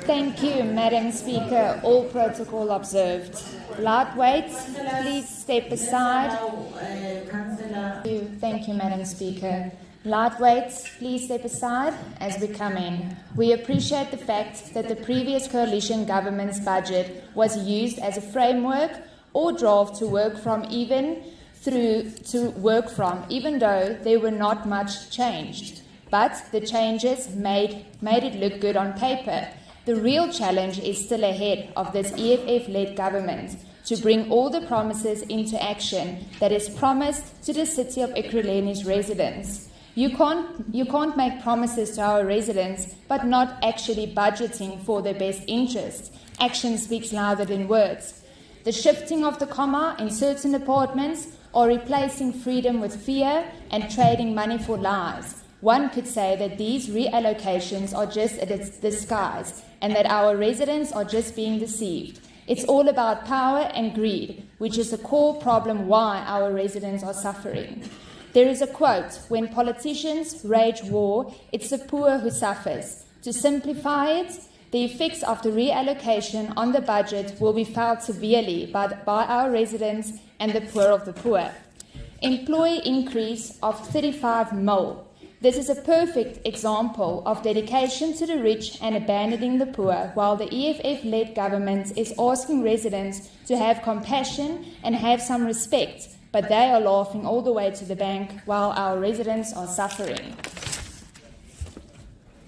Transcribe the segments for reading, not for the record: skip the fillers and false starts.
Thank you, Madam Speaker. All protocol observed. Lightweight, please step aside. Thank you, Madam Speaker. Lightweights, please step aside as we come in. We appreciate the fact that the previous coalition government's budget was used as a framework or draft to work from, even though there were not much changed. But the changes made it look good on paper. The real challenge is still ahead of this EFF-led government to bring all the promises into action that is promised to the city of Ekurhuleni's residents. You can't make promises to our residents but not actually budgeting for their best interests. Action speaks louder than words. The shifting of the comma in certain departments or replacing freedom with fear and trading money for lies. One could say that these reallocations are just a disguise and that our residents are just being deceived. It's all about power and greed, which is the core problem why our residents are suffering. There is a quote, "When politicians rage war, it's the poor who suffers." To simplify it, the effects of the reallocation on the budget will be felt severely by our residents and the poor of the poor. Employee increase of 35 mil. This is a perfect example of dedication to the rich and abandoning the poor, while the EFF-led government is asking residents to have compassion and have some respect, but they are laughing all the way to the bank while our residents are suffering.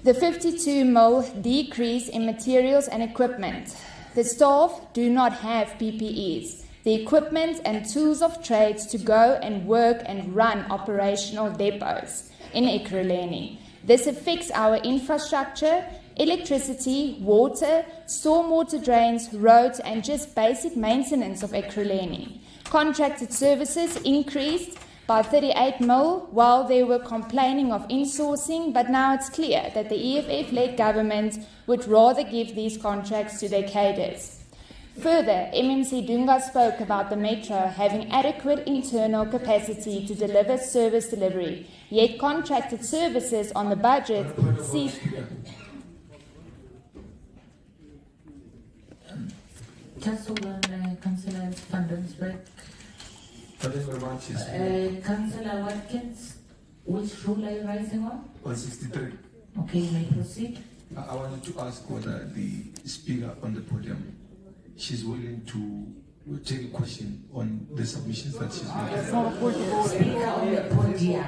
The 52 mil decrease in materials and equipment. The staff do not have PPEs, the equipment and tools of trade to go and work and run operational depots in Ekurhuleni. This affects our infrastructure, electricity, water, stormwater drains, roads, and just basic maintenance of Ekurhuleni. Contracted services increased by 38 mil while they were complaining of insourcing, but now it's clear that the EFF-led government would rather give these contracts to their cadres. Further, MMC Dunga spoke about the Metro having adequate internal capacity to deliver service delivery, yet contracted services on the budget see... Councillor van Rensburg. Councillor Watkins, which rule are you raising on? 163. Okay, you may proceed. I wanted to ask whether the speaker on the podium, she's willing to take a question on the submissions that she's making. Speaker on the podium.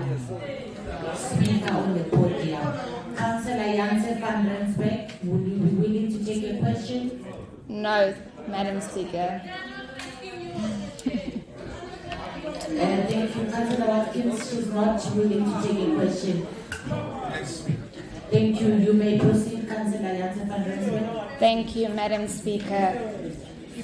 Speaker on the podium. Councillor Janse van Rensburg, will you be willing to take a question? No, Madam Speaker. Thank you, Councillor Watkins. She's not willing to take a question. Thank you. You may proceed, Councillor Janse van Rensburg. Thank you, Madam Speaker.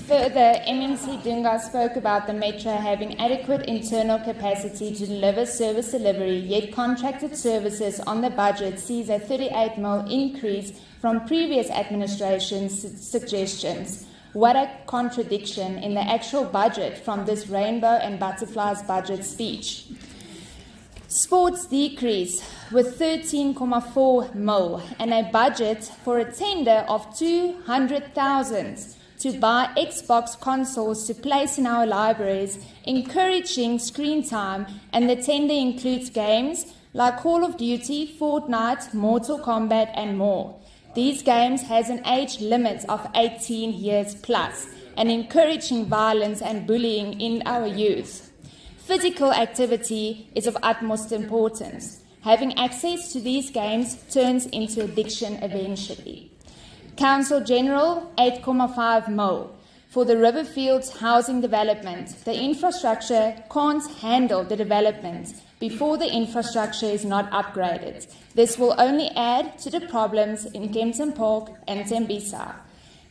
Further, MMC Dunga spoke about the Metro having adequate internal capacity to deliver service delivery, yet contracted services on the budget sees a 38 mil increase from previous administration's suggestions. What a contradiction in the actual budget from this rainbow and butterflies budget speech. Sports decrease with 13.4 mil and a budget for a tender of 200,000 to buy Xbox consoles to place in our libraries, encouraging screen time, and the tender includes games like Call of Duty, Fortnite, Mortal Kombat, and more. These games has an age limit of 18 years plus and encouraging violence and bullying in our youth. Physical activity is of utmost importance. Having access to these games turns into addiction eventually. Council General 8.5 mil. For the Riverfields housing development, the infrastructure can't handle the development before the infrastructure is not upgraded. This will only add to the problems in Kempton Park and Tembisa.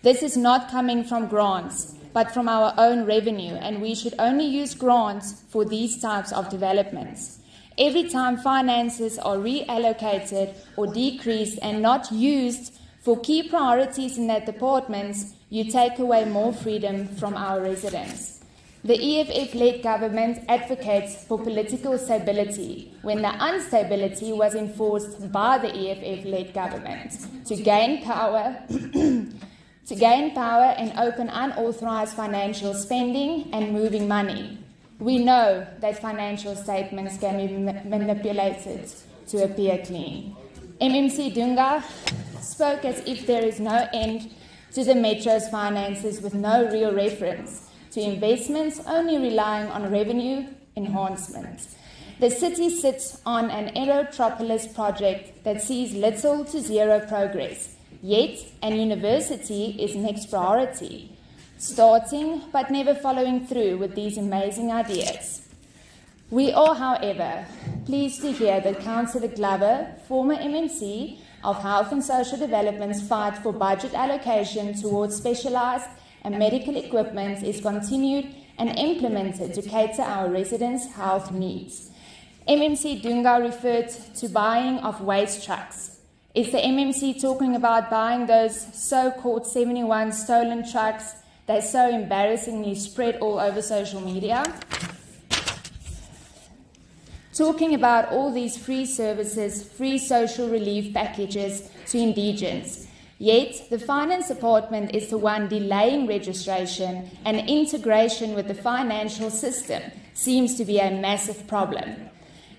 This is not coming from grants, but from our own revenue, and we should only use grants for these types of developments. Every time finances are reallocated or decreased and not used for key priorities in that department, you take away more freedom from our residents. The EFF-led government advocates for political stability when the instability was enforced by the EFF-led government to gain power and open unauthorized financial spending and moving money. We know that financial statements can be manipulated to appear clean. MMC Dunga spoke as if there is no end to the Metro's finances, with no real reference to investments, only relying on revenue enhancement. The city sits on an aerotropolis project that sees little to zero progress, yet an university is next priority, starting but never following through with these amazing ideas. We are, however, pleased to hear that Councillor Glover, former MMC of Health and Social Development's fight for budget allocation towards specialised and medical equipment is continued and implemented to cater our residents' health needs. MMC Dunga referred to buying of waste trucks. Is the MMC talking about buying those so-called 71 stolen trucks that so embarrassingly spread all over social media? Talking about all these free services, free social relief packages to indigents. Yet, the Finance Department is the one delaying registration, and integration with the financial system seems to be a massive problem.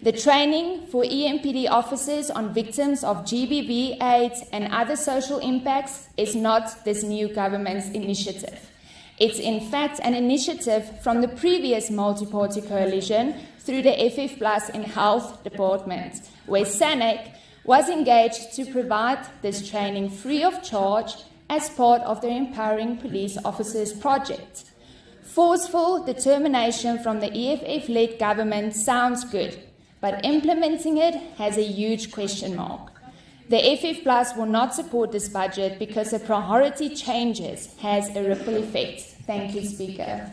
The training for EMPD officers on victims of GBV, AIDS and other social impacts is not this new government's initiative. It's in fact an initiative from the previous multi-party coalition through the FF Plus in Health Department, where SANEC was engaged to provide this training free of charge as part of their Empowering Police Officers project. Forceful determination from the EFF-led government sounds good, but implementing it has a huge question mark. The FF Plus will not support this budget because the priority changes has a ripple effect. Thank you, Speaker.